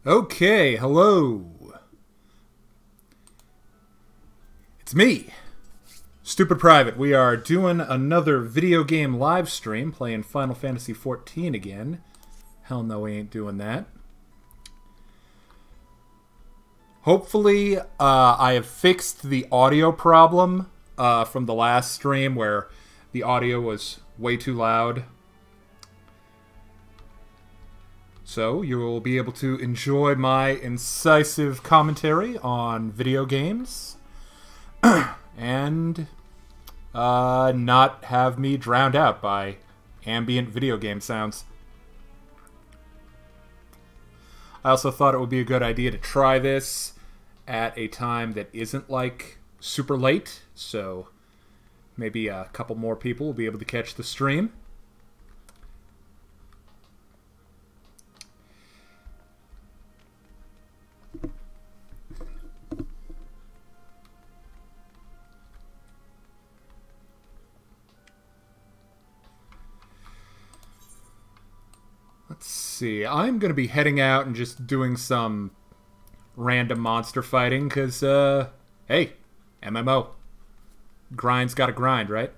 Okay, hello. It's me, Stupid Private. We are doing another video game live stream, playing Final Fantasy XIV again. Hell no, we ain't doing that. Hopefully, I have fixed the audio problem from the last stream where the audio was way too loud. So, you will be able to enjoy my incisive commentary on video games and not have me drowned out by ambient video game sounds. I also thought it would be a good idea to try this at a time that isn't like super late, so maybe a couple more people will be able to catch the stream. Let's see. I'm going to be heading out and just doing some random monster fighting because, hey, MMO. Grind's got to grind, right?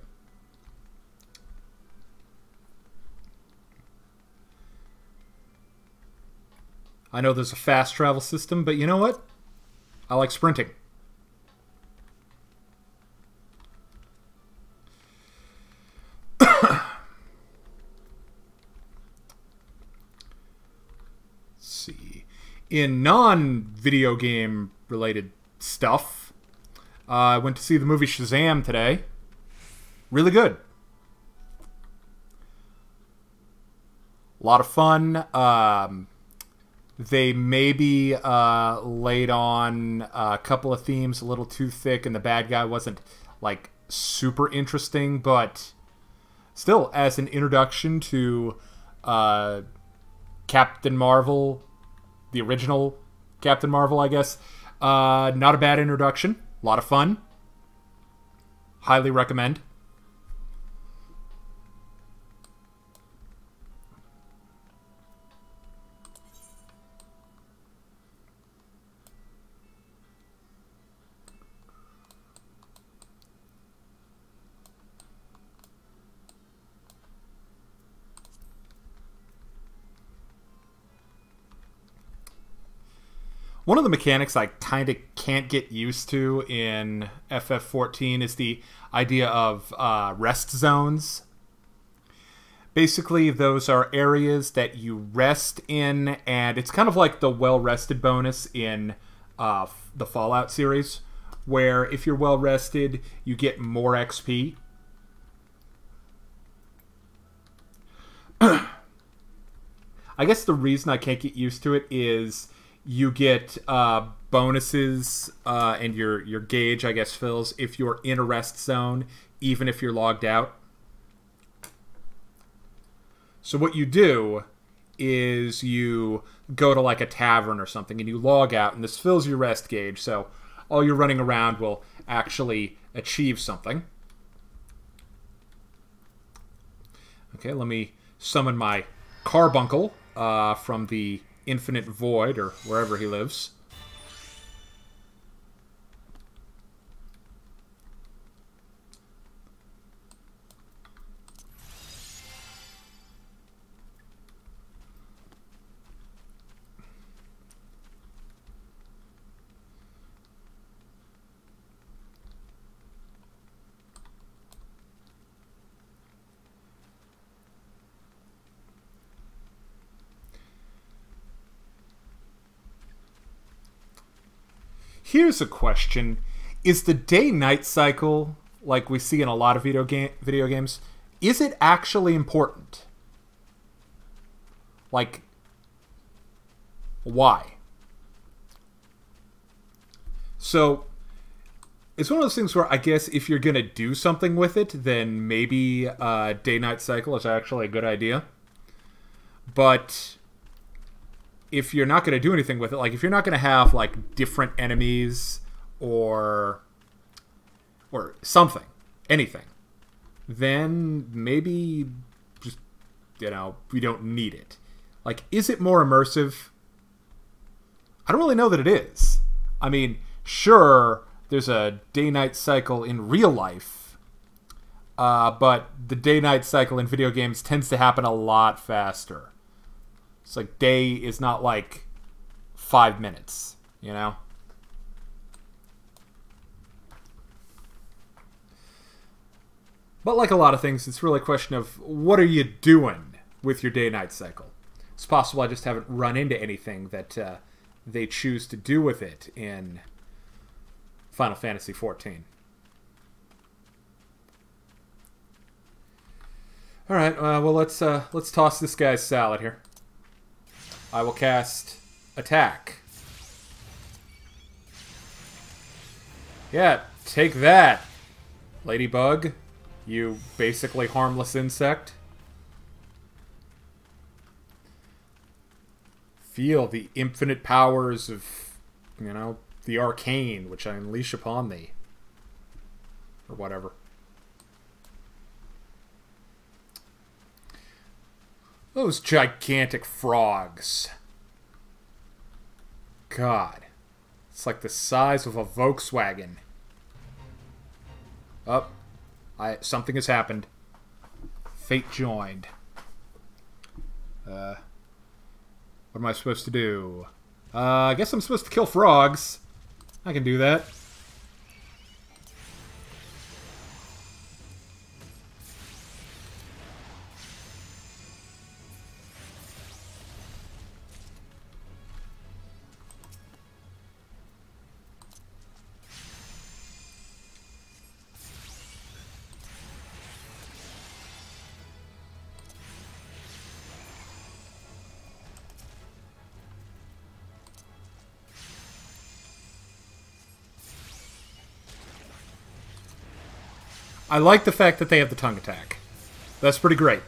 I know there's a fast travel system, but you know what? I like sprinting. In non-video game related stuff, I went to see the movie Shazam today. Really good. A lot of fun. They maybe laid on a couple of themes a little too thick, and the bad guy wasn't like super interesting, but still, as an introduction to Captain Marvel, the original Captain Marvel, I guess. Not a bad introduction. A lot of fun. Highly recommend. One of the mechanics I kind of can't get used to in FF14 is the idea of rest zones. Basically, those are areas that you rest in, and it's kind of like the well-rested bonus in the Fallout series, where if you're well-rested, you get more XP. I guess the reason I can't get used to it is you get bonuses and your gauge, I guess, fills if you're in a rest zone, even if you're logged out. So what you do is you go to like a tavern or something and you log out, and this fills your rest gauge, so all your running around will actually achieve something. Okay, let me summon my Carbuncle from the Infinite Void, or wherever he lives. Here's a question. Is the day-night cycle, like we see in a lot of video games, is it actually important? Like, why? So, it's one of those things where I guess if you're going to do something with it, then maybe day-night cycle is actually a good idea. But if you're not going to do anything with it, like if you're not going to have like different enemies or something, anything, then maybe just, we don't need it. Like, is it more immersive I don't really know that it is. I mean, sure, there's a day-night cycle in real life, but the day-night cycle in video games tends to happen a lot faster. It's like day is not like 5 minutes, you know? But like a lot of things, it's really a question of what are you doing with your day-night cycle? It's possible I just haven't run into anything that they choose to do with it in Final Fantasy XIV. All right, well let's toss this guy's salad here. I will cast Attack. Yeah, take that, Ladybug. You basically harmless insect. Feel the infinite powers of, you know, the arcane, which I unleash upon thee. Or whatever. Those gigantic frogs. God. It's like the size of a Volkswagen. Up. Something has happened. Fate joined. What am I supposed to do? I guess I'm supposed to kill frogs. I can do that. I like the fact that they have the tongue attack. That's pretty great.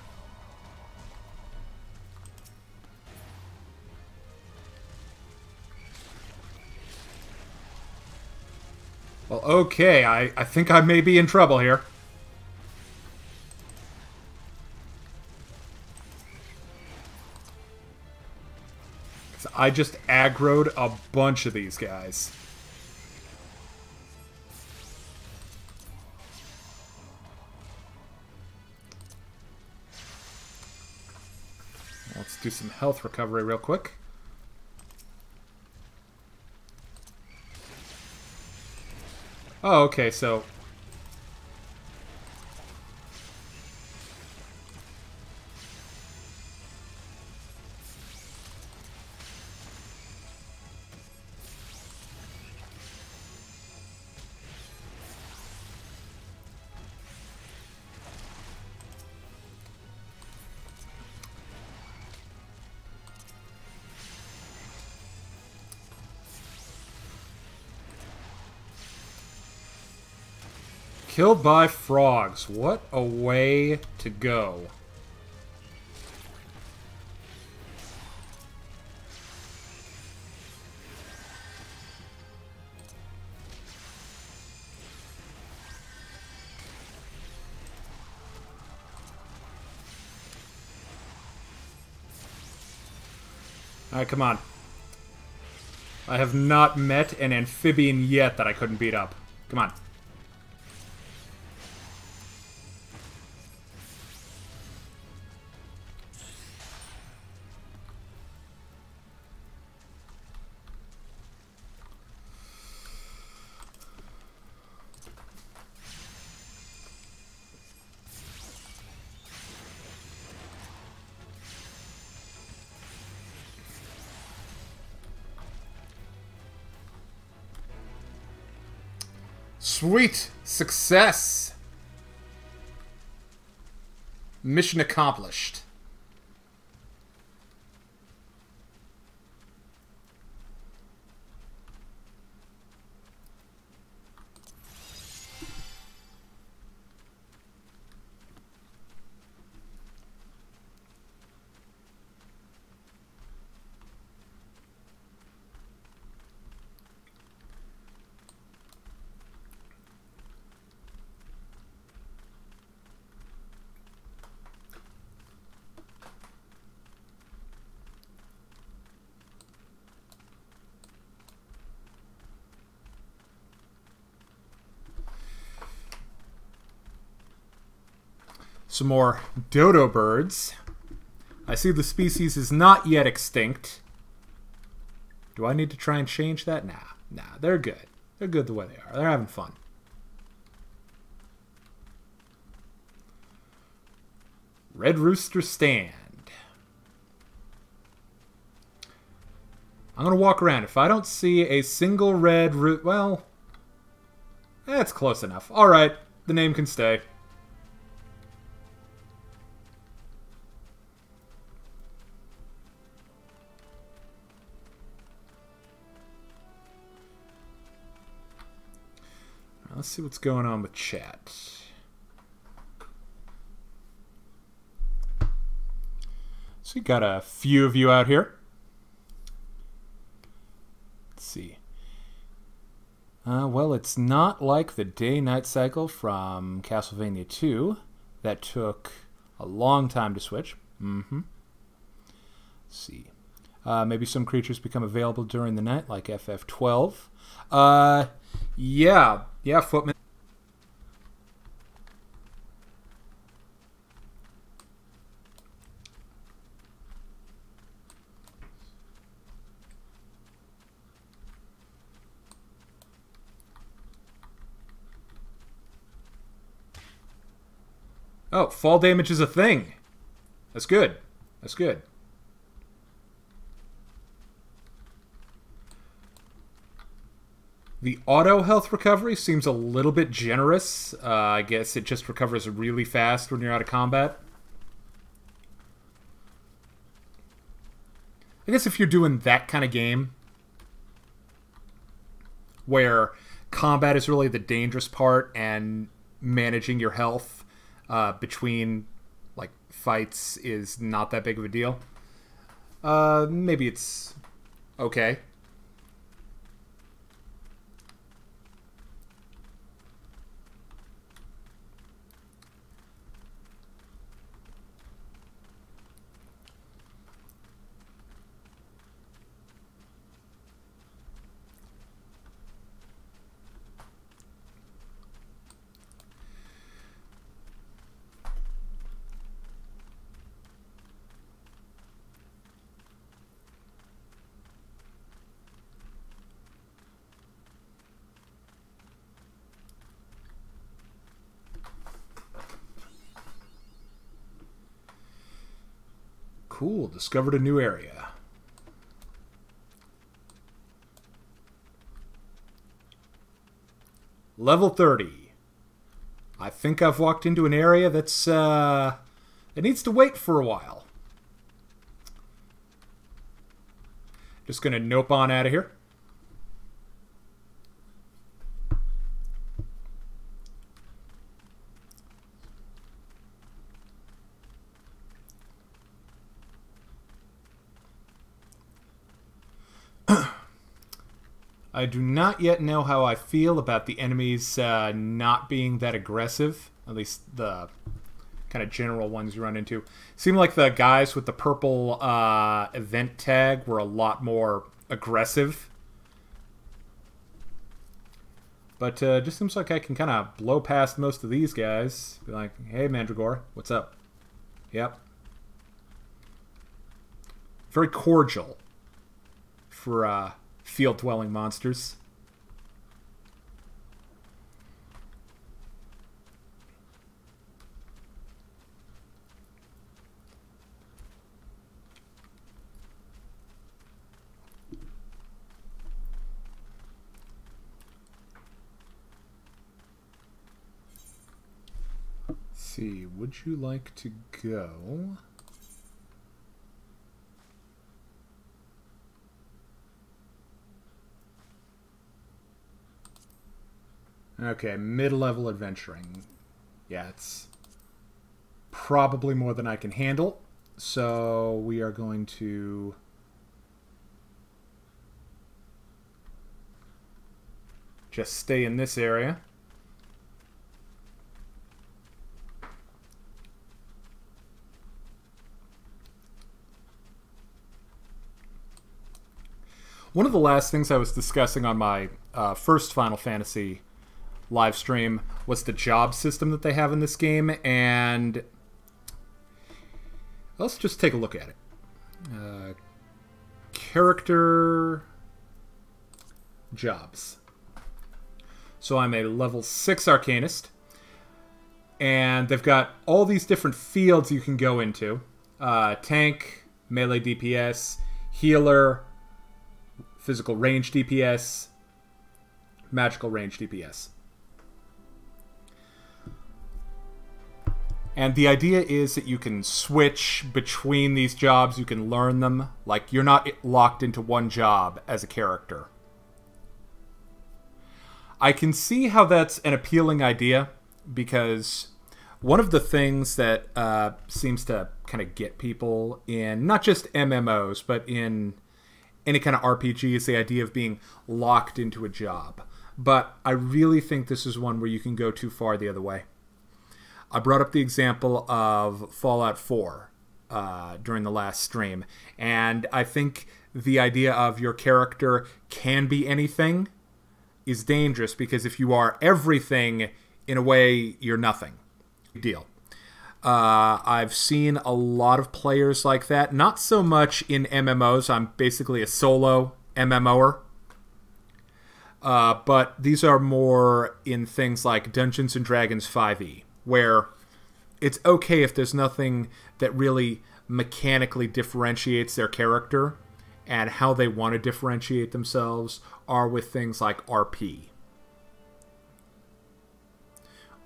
Well, okay, I think I may be in trouble here. I just aggroed a bunch of these guys. Let's do some health recovery real quick. Oh, okay, so... Killed by frogs. What a way to go. Alright, come on. I have not met an amphibian yet that I couldn't beat up. Come on. Sweet! Success! Mission accomplished. Some more dodo birds. I see the species is not yet extinct. Do I need to try and change that? Nah, they're good. They're good the way they are. They're having fun. Red rooster stand. I'm going to walk around. If I don't see a single red rooster... Well, that's close enough. Alright, the name can stay. Let's see what's going on with chat. So we got a few of you out here. Let's see. Well, it's not like the day-night cycle from Castlevania 2. That took a long time to switch. Let's see. Maybe some creatures become available during the night, like FF12. Yeah, Footman. Oh, fall damage is a thing. That's good. That's good. The auto health recovery seems a little bit generous. I guess it just recovers really fast when you're out of combat. I guess if you're doing that kind of game, where combat is really the dangerous part and managing your health between like fights is not that big of a deal, maybe it's okay. Cool, discovered a new area. Level 30. I think I've walked into an area that's, it needs to wait for a while. Just gonna nope on out of here. I do not yet know how I feel about the enemies not being that aggressive. At least the kind of general ones you run into. Seemed like the guys with the purple event tag were a lot more aggressive. But just seems like I can kind of blow past most of these guys. Be like, hey, Mandragora, what's up? Yep. Very cordial for field-dwelling monsters. Let's see, would you like to go? Okay, mid-level adventuring. Yeah, it's probably more than I can handle. So we are going to just stay in this area. One of the last things I was discussing on my first Final Fantasy live stream was the job system that they have in this game, and Let's just take a look at it. Character jobs. So I'm a level 6 Arcanist. And they've got all these different fields you can go into. Tank, melee DPS, healer, physical range DPS, magical range DPS. And the idea is that you can switch between these jobs, you can learn them. Like, you're not locked into one job as a character. I can see how that's an appealing idea, because one of the things that seems to kind of get people in, not just MMOs, but in any kind of RPG, is the idea of being locked into a job. But I really think this is one where you can go too far the other way. I brought up the example of Fallout 4 during the last stream, and I think the idea of your character can be anything is dangerous, because if you are everything, in a way, you're nothing. Big deal. I've seen a lot of players like that. Not so much in MMOs. I'm basically a solo MMOer. But these are more in things like Dungeons & Dragons 5e, where it's okay if there's nothing that really mechanically differentiates their character, and how they want to differentiate themselves are with things like RP.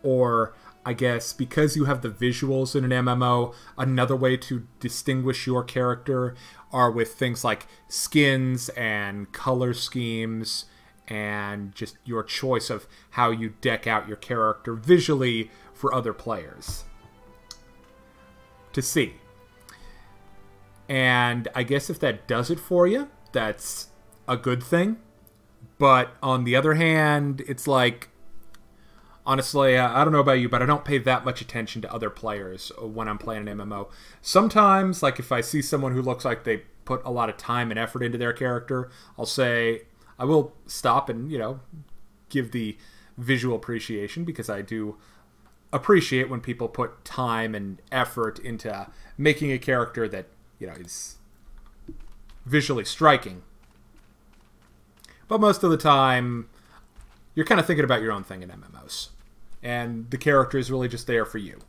Or, I guess, because you have the visuals in an MMO, another way to distinguish your character are with things like skins and color schemes, and just your choice of how you deck out your character visually for other players to see. And I guess if that does it for you, that's a good thing. But on the other hand, it's like, honestly, I don't know about you, but I don't pay that much attention to other players when I'm playing an MMO. Sometimes, like if I see someone who looks like they put a lot of time and effort into their character, I'll say, I will stop and, give the visual appreciation, because I do appreciate when people put time and effort into making a character that, is visually striking. But most of the time, you're kind of thinking about your own thing in MMOs. And the character is really just there for you.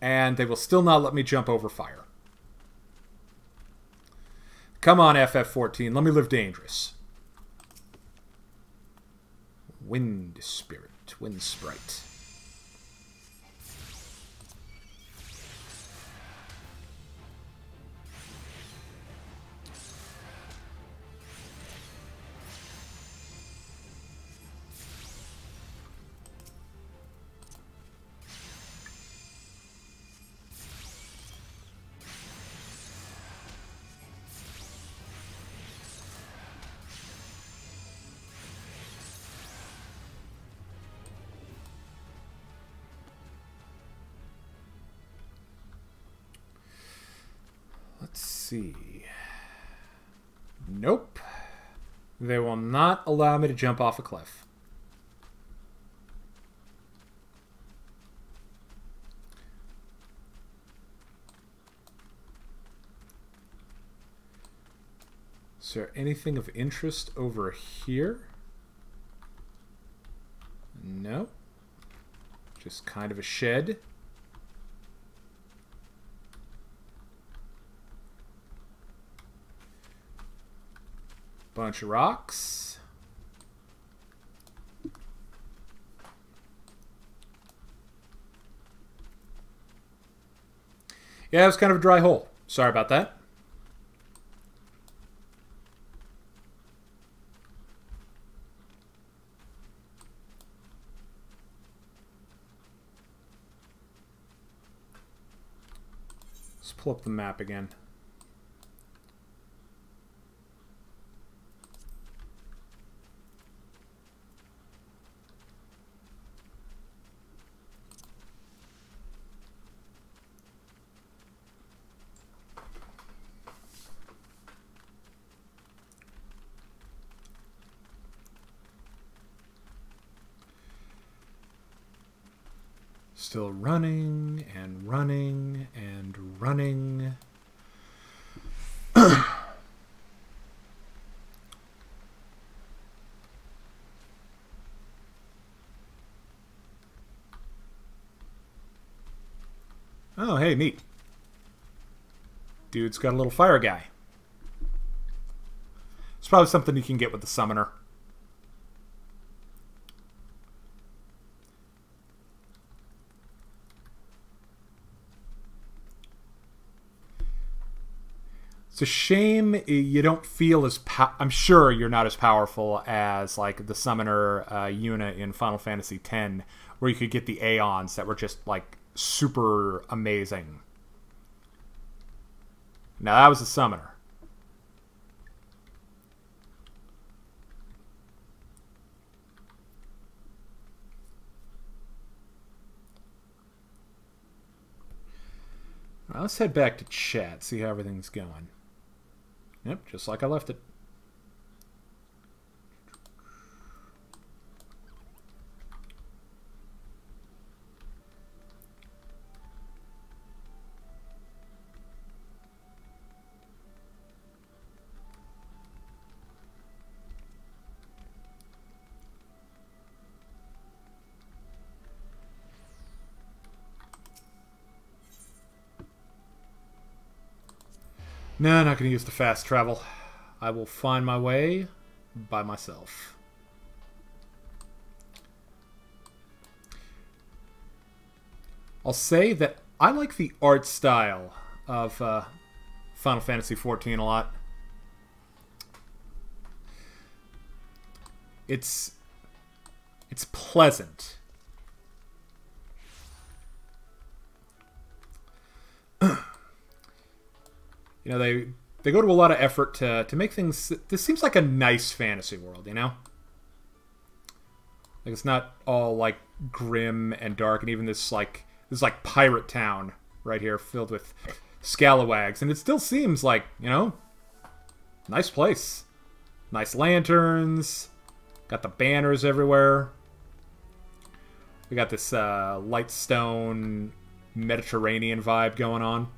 And they will still not let me jump over fire. Come on, FF14, let me live dangerous. Wind Spirit, Wind Sprite. Let's see. Nope. They will not allow me to jump off a cliff. Is there anything of interest over here? No. Just kind of a shed. Bunch of rocks. Yeah, it was kind of a dry hole. Sorry about that. Let's pull up the map again. Still running and running and running. Oh, hey, neat. Dude's got a little fire guy. It's probably something you can get with the summoner. It's a shame you don't feel as... I'm sure you're not as powerful as like the summoner Yuna in Final Fantasy X, where you could get the Aeons that were just like super amazing. Now that was a summoner. Well, let's head back to chat, see how everything's going. Yep, just like I left it. No, not going to use the fast travel. I will find my way by myself. I'll say that I like the art style of Final Fantasy XIV a lot. It's pleasant. You know, they go to a lot of effort to make things... This seems like a nice fantasy world, you know? Like, it's not all, like, grim and dark, and even this pirate town right here filled with scalawags, and it still seems like, you know, nice place. Nice lanterns, got the banners everywhere. We got this light stone Mediterranean vibe going on.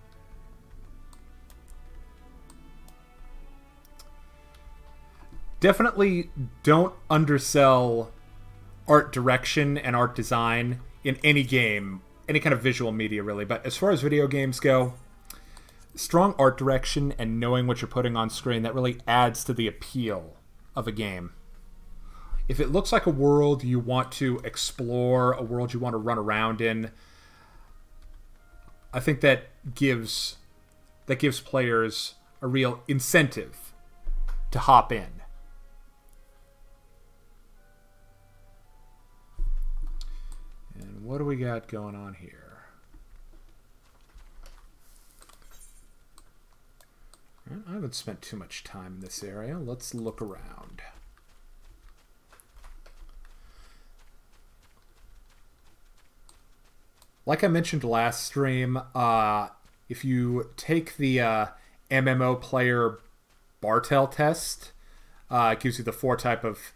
Definitely don't undersell art direction and art design in any game, any kind of visual media really, but as far as video games go, strong art direction and knowing what you're putting on screen, that really adds to the appeal of a game. If it looks like a world you want to explore, a world you want to run around in, I think that gives players a real incentive to hop in. And what do we got going on here? I haven't spent too much time in this area. Let's look around. Like I mentioned last stream, if you take the MMO player Bartel test, it gives you the 4 type of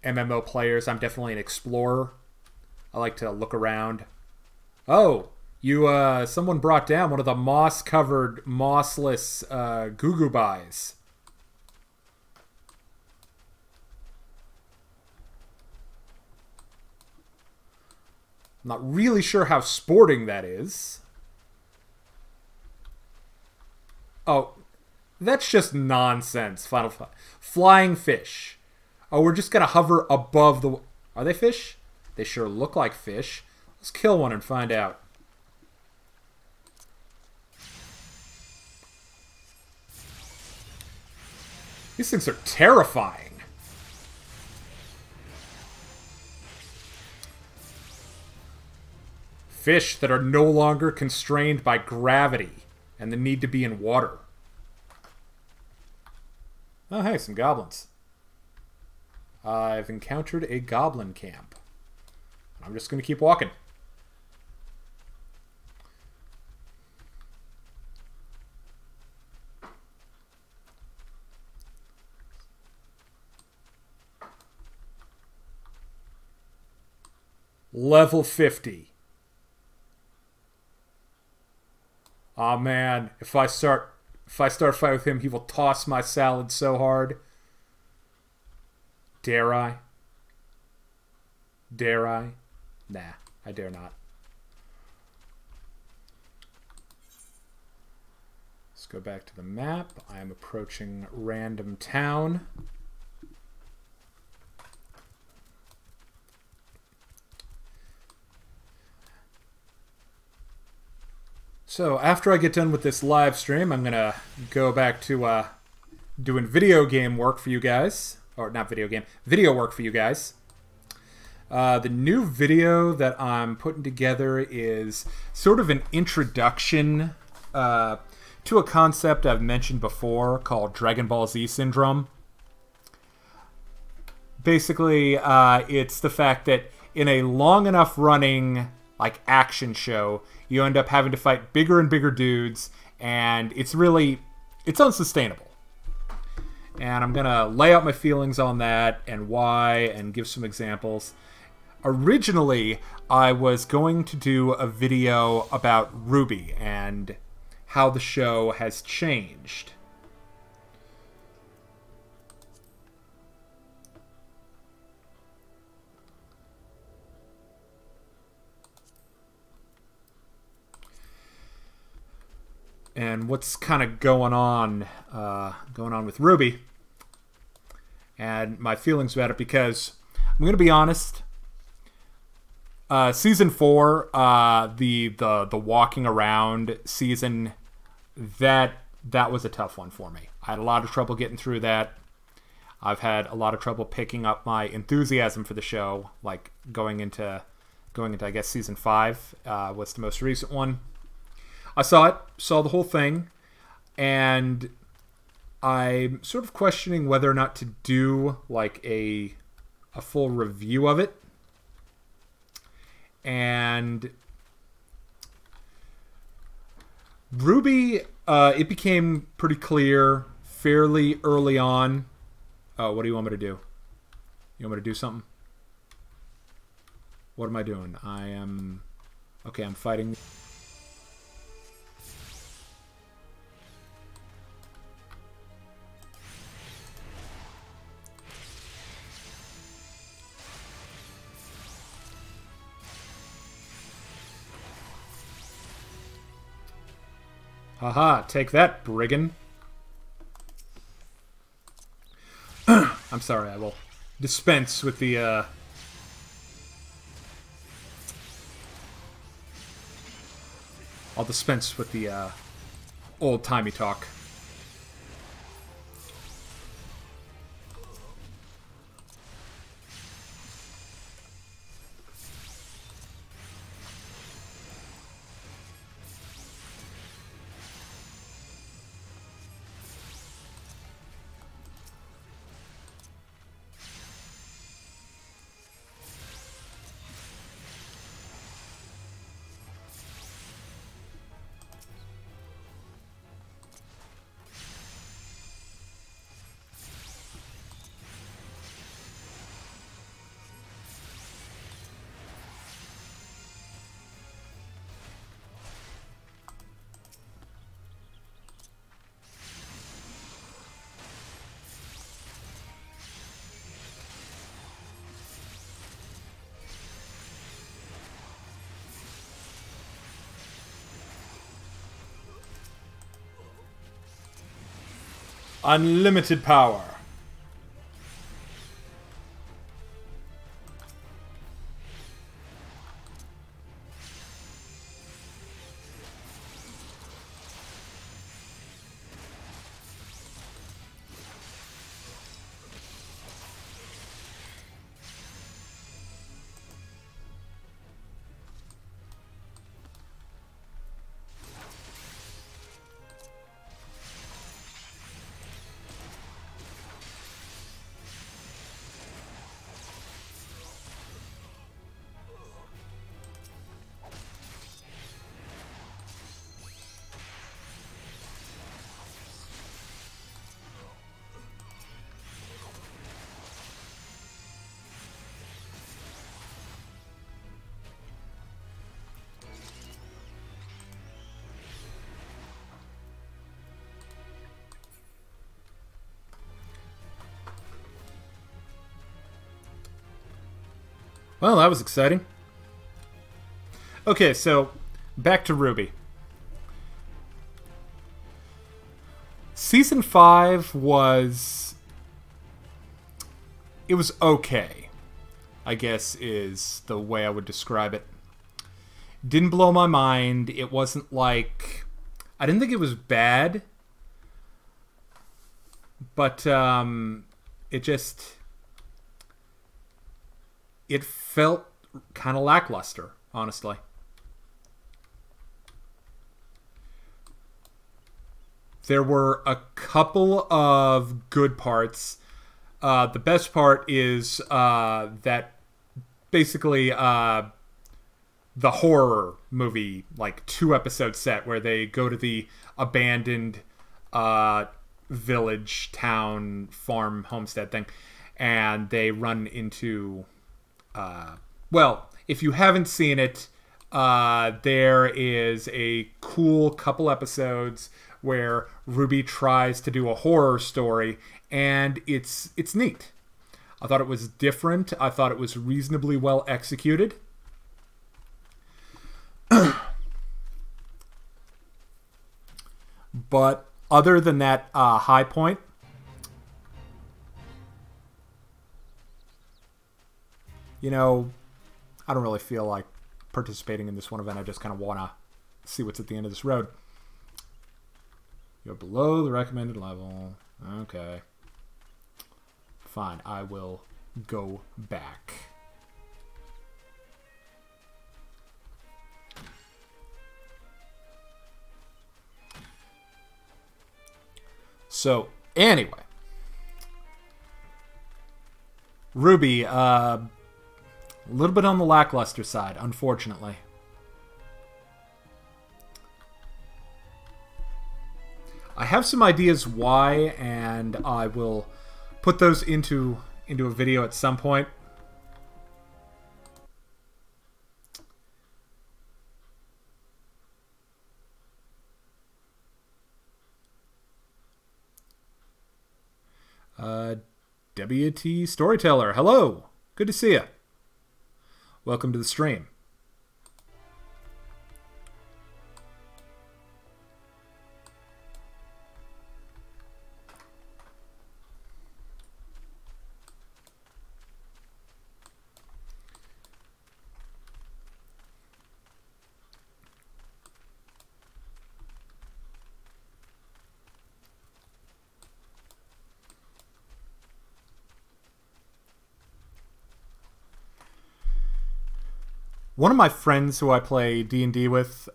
MMO players. I'm definitely an explorer. I like to look around. Oh, someone brought down one of the moss-covered, mossless Gugubais. I'm not really sure how sporting that is. Oh, that's just nonsense. Flying fish. Oh, we're just gonna hover above the... Are they fish? They sure look like fish. Let's kill one and find out. These things are terrifying. Fish that are no longer constrained by gravity and the need to be in water. Oh, hey, some goblins. I've encountered a goblin camp. I'm just going to keep walking. Level 50. Oh man, if I start a fight with him, he will toss my salad so hard. Dare I? Dare I? Nah, I dare not. Let's go back to the map. I am approaching random town. So after I get done with this live stream, I'm going to go back to doing video game work for you guys. Or not video game, video work for you guys. The new video that I'm putting together is sort of an introduction to a concept I've mentioned before called Dragon Ball Z syndrome. Basically, it's the fact that in a long enough running like action show, you end up having to fight bigger and bigger dudes, and it's unsustainable. And I'm going to lay out my feelings on that and why, and give some examples. Originally, I was going to do a video about Ruby and how the show has changed. And what's kind of going on with Ruby, and my feelings about it, because I'm going to be honest. Season 4, the walking around season, that was a tough one for me. I had a lot of trouble getting through that. I've had a lot of trouble picking up my enthusiasm for the show, like going into I guess season 5 was the most recent one. I saw the whole thing, and I'm sort of questioning whether or not to do like a full review of it. And Ruby, it became pretty clear fairly early on. Oh, what do you want me to do? You want me to do something? What am I doing? Okay, I'm fighting. Haha, take that, brigand. I'm sorry, I will dispense with the, I'll dispense with the, old-timey talk. Unlimited power. Well, that was exciting. Okay, so back to Ruby. Season 5 was... It was okay, I guess is the way I would describe it. Didn't blow my mind. It wasn't like... I didn't think it was bad. But it just... It felt kind of lackluster, honestly. There were a couple of good parts. The best part is that basically the horror movie, like 2-episode set where they go to the abandoned village, town, farm, homestead thing, and they run into... well, if you haven't seen it, there is a cool couple episodes where Ruby tries to do a horror story, and it's neat. I thought it was different. I thought it was reasonably well executed. But other than that high point, you know, I don't really feel like participating in this one event. I just kind of want to see what's at the end of this road. You're below the recommended level. Okay. Fine, I will go back. So, anyway. Ruby, a little bit on the lackluster side, unfortunately. I have some ideas why, and I will put those into a video at some point. WT Storyteller, hello. Good to see you. Welcome to the stream. One of my friends who I play D&D with,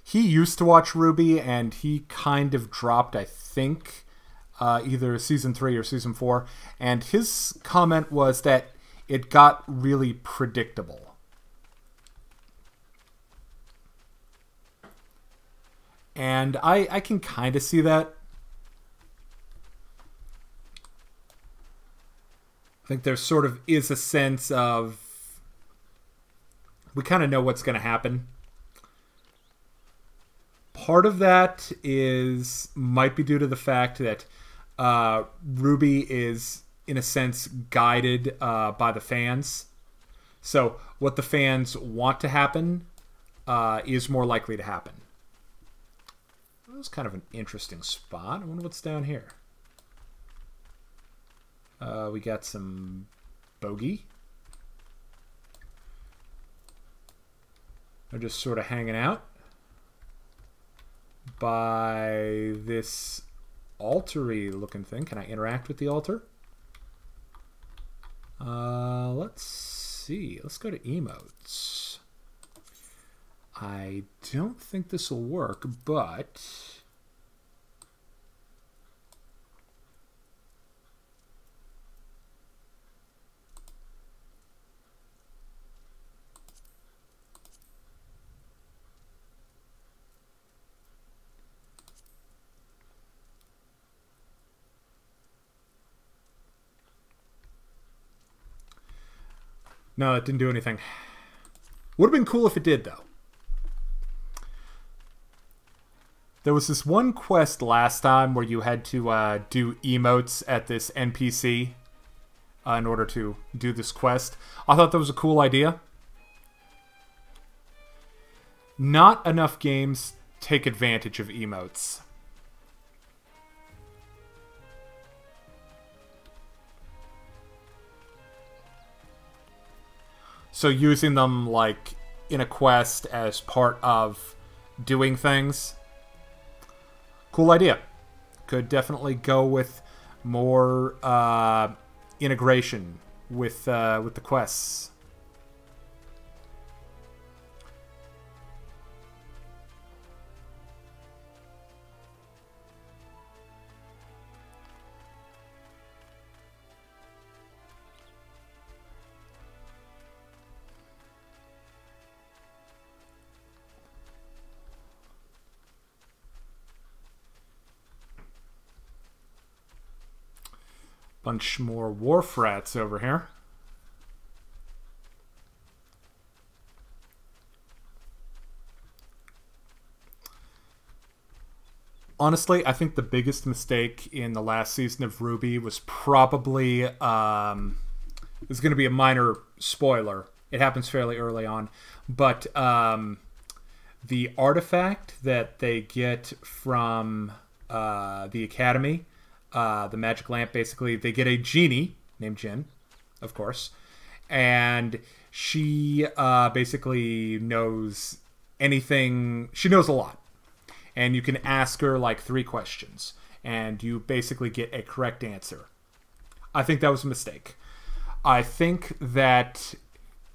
he used to watch Ruby, and he kind of dropped, I think, either Season 3 or Season 4. And his comment was that it got really predictable. And I can kind of see that. I think there sort of is a sense of... we kind of know what's going to happen. Part of that might be due to the fact that Ruby is, in a sense, guided by the fans. So what the fans want to happen is more likely to happen. That was kind of an interesting spot. I wonder what's down here. We got some bogey. They're just sort of hanging out by this altar-y looking thing. Can I interact with the altar? Let's see. Let's go to emotes. I don't think this will work, but... no, it didn't do anything. Would have been cool if it did, though. There was this one quest last time where you had to do emotes at this NPC in order to do this quest. I thought that was a cool idea. Not enough games take advantage of emotes. So using them, like, in a quest as part of doing things. Cool idea. Could definitely go with more integration with the quests. Bunch more wharf rats over here. Honestly, I think the biggest mistake in the last season of RWBY was probably it's going to be a minor spoiler. It happens fairly early on, but the artifact that they get from the Academy, the magic lamp, basically, they get a genie named Jin, of course, and she basically knows anything. She knows a lot, and you can ask her like 3 questions, and you basically get a correct answer. I think that was a mistake. I think that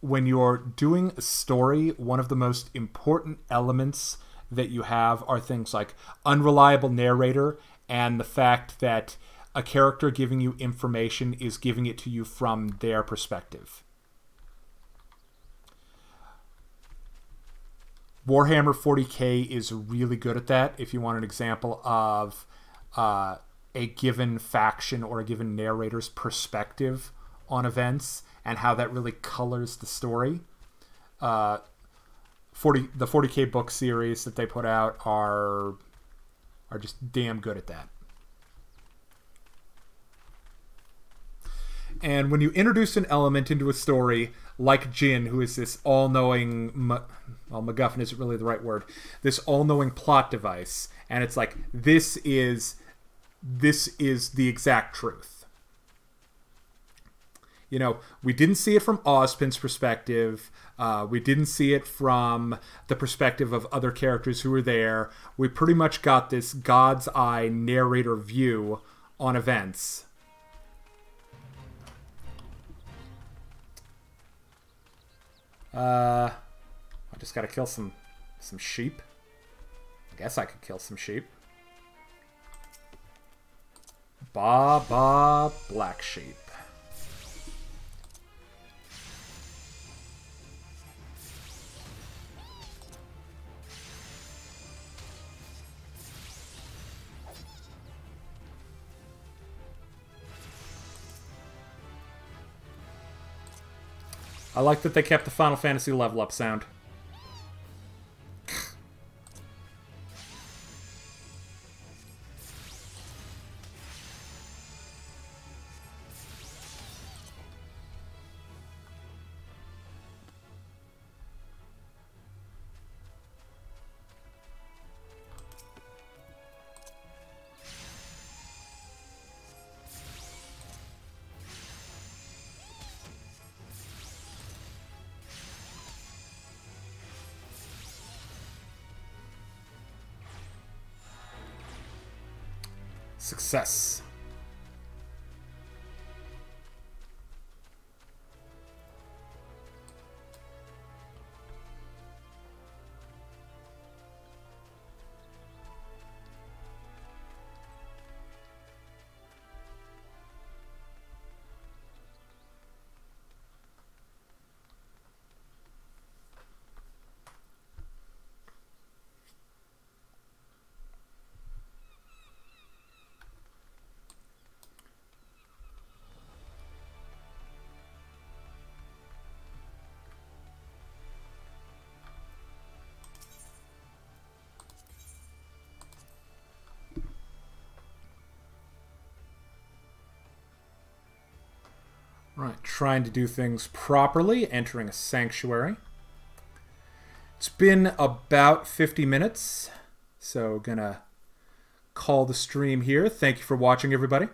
when you're doing a story, one of the most important elements that you have are things like unreliable narrator and the fact that a character giving you information is giving it to you from their perspective. Warhammer 40k is really good at that. If you want an example of a given faction or a given narrator's perspective on events and how that really colors the story, the 40k book series that they put out are just damn good at that. And when you introduce an element into a story like Jin, who is this all-knowing, well, MacGuffin isn't really the right word, this all-knowing plot device, and it's like, this is the exact truth. You know, we didn't see it from Ozpin's perspective. We didn't see it from the perspective of other characters who were there. We pretty much got this God's eye narrator view on events. I just gotta kill some sheep. I guess I could kill some sheep. Ba black sheep. I like that they kept the Final Fantasy level up sound. Success. Right, trying to do things properly, entering a sanctuary. It's been about 50 minutes, so gonna call the stream here. Thank you for watching, everybody.